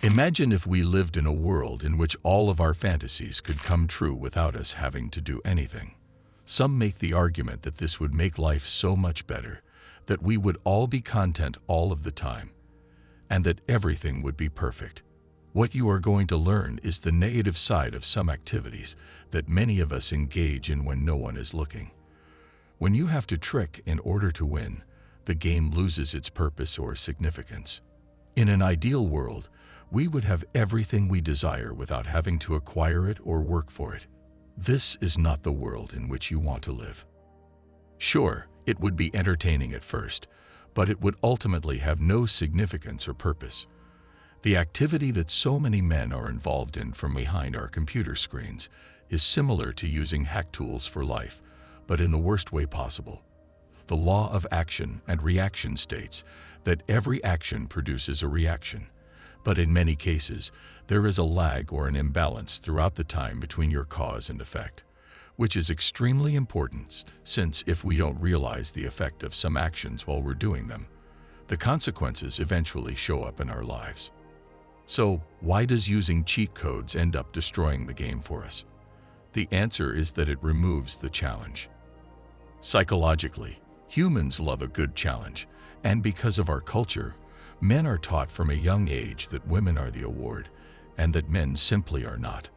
Imagine if we lived in a world in which all of our fantasies could come true without us having to do anything. Some make the argument that this would make life so much better, that we would all be content all of the time, and that everything would be perfect. What you are going to learn is the negative side of some activities that many of us engage in when no one is looking. When you have to trick in order to win, the game loses its purpose or significance. In an ideal world, we would have everything we desire without having to acquire it or work for it. This is not the world in which you want to live. Sure, it would be entertaining at first, but it would ultimately have no significance or purpose. The activity that so many men are involved in from behind our computer screens is similar to using hack tools for life, but in the worst way possible. The law of action and reaction states that every action produces a reaction. But in many cases, there is a lag or an imbalance throughout the time between your cause and effect, which is extremely important since if we don't realize the effect of some actions while we're doing them, the consequences eventually show up in our lives. So, why does using cheat codes end up destroying the game for us? The answer is that it removes the challenge. Psychologically, humans love a good challenge, and because of our culture, men are taught from a young age that women are the award, and that men simply are not.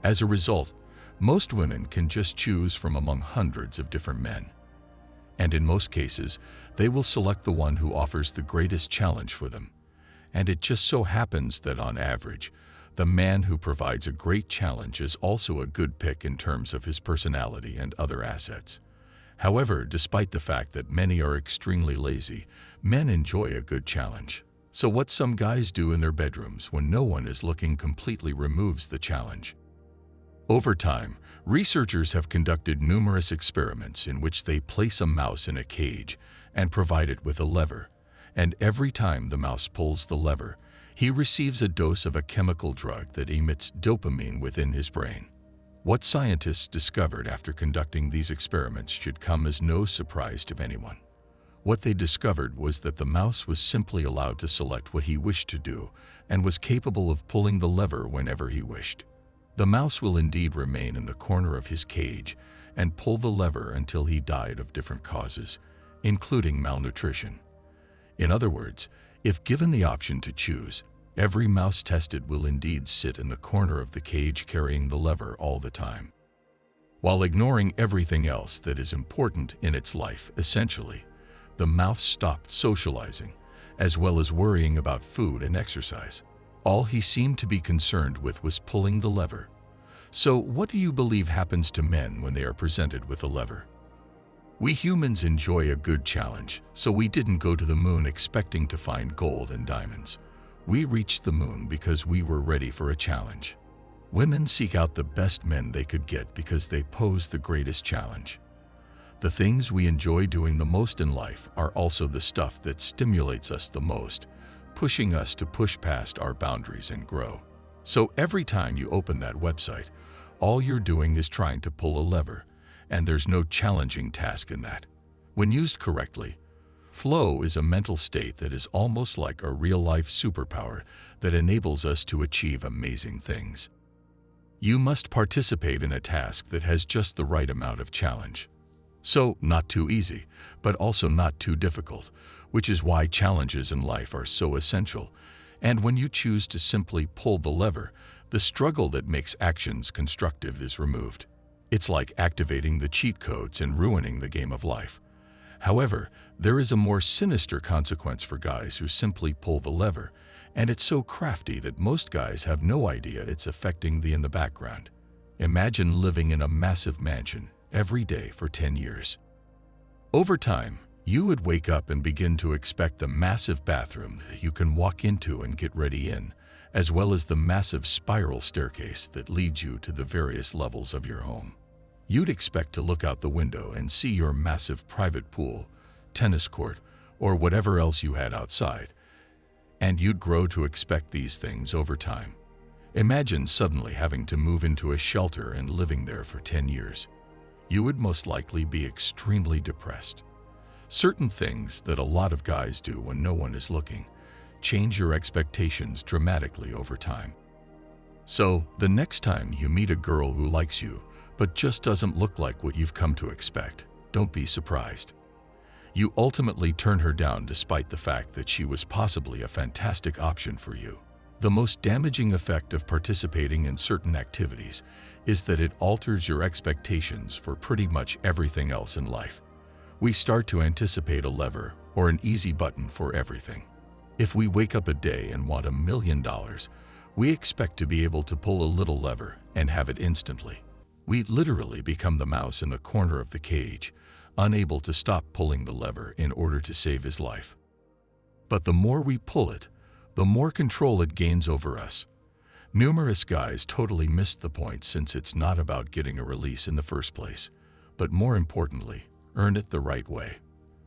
As a result, most women can just choose from among hundreds of different men. And in most cases, they will select the one who offers the greatest challenge for them. And it just so happens that on average, the man who provides a great challenge is also a good pick in terms of his personality and other assets. However, despite the fact that many are extremely lazy, men enjoy a good challenge. So what some guys do in their bedrooms when no one is looking completely removes the challenge. Over time, researchers have conducted numerous experiments in which they place a mouse in a cage and provide it with a lever, and every time the mouse pulls the lever, he receives a dose of a chemical drug that emits dopamine within his brain. What scientists discovered after conducting these experiments should come as no surprise to anyone. What they discovered was that the mouse was simply allowed to select what he wished to do and was capable of pulling the lever whenever he wished. The mouse will indeed remain in the corner of his cage and pull the lever until he died of different causes, including malnutrition. In other words, if given the option to choose, every mouse tested will indeed sit in the corner of the cage carrying the lever all the time, while ignoring everything else that is important in its life. Essentially, the mouse stopped socializing, as well as worrying about food and exercise. All he seemed to be concerned with was pulling the lever. So what do you believe happens to men when they are presented with a lever? We humans enjoy a good challenge, so we didn't go to the moon expecting to find gold and diamonds. We reached the moon because we were ready for a challenge. Women seek out the best men they could get because they pose the greatest challenge. The things we enjoy doing the most in life are also the stuff that stimulates us the most, pushing us to push past our boundaries and grow. So every time you open that website, all you're doing is trying to pull a lever, and there's no challenging task in that. When used correctly, flow is a mental state that is almost like a real-life superpower that enables us to achieve amazing things. You must participate in a task that has just the right amount of challenge. So, not too easy, but also not too difficult, which is why challenges in life are so essential. And when you choose to simply pull the lever, the struggle that makes actions constructive is removed. It's like activating the cheat codes and ruining the game of life. However, there is a more sinister consequence for guys who simply pull the lever, and it's so crafty that most guys have no idea it's affecting the in the background. Imagine living in a massive mansion every day for 10 years. Over time, you would wake up and begin to expect the massive bathroom that you can walk into and get ready in, as well as the massive spiral staircase that leads you to the various levels of your home. You'd expect to look out the window and see your massive private pool, tennis court, or whatever else you had outside, and you'd grow to expect these things over time. Imagine suddenly having to move into a shelter and living there for 10 years. You would most likely be extremely depressed. Certain things that a lot of guys do when no one is looking change your expectations dramatically over time. So, the next time you meet a girl who likes you, but just doesn't look like what you've come to expect, don't be surprised. You ultimately turn her down despite the fact that she was possibly a fantastic option for you. The most damaging effect of participating in certain activities is that it alters your expectations for pretty much everything else in life. We start to anticipate a lever or an easy button for everything. If we wake up a day and want $1 million, we expect to be able to pull a little lever and have it instantly. We literally become the mouse in the corner of the cage, unable to stop pulling the lever in order to save his life. But the more we pull it, the more control it gains over us. Numerous guys totally missed the point, since it's not about getting a release in the first place, but more importantly, earn it the right way.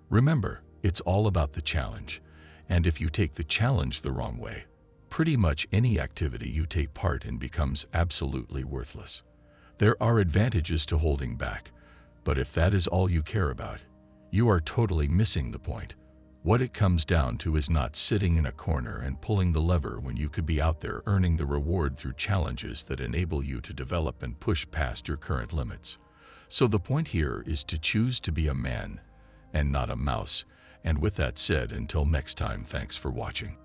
Remember, it's all about the challenge, and if you take the challenge the wrong way, pretty much any activity you take part in becomes absolutely worthless. There are advantages to holding back, but if that is all you care about, you are totally missing the point. What it comes down to is not sitting in a corner and pulling the lever when you could be out there earning the reward through challenges that enable you to develop and push past your current limits. So the point here is to choose to be a man and not a mouse. And with that said, until next time, thanks for watching.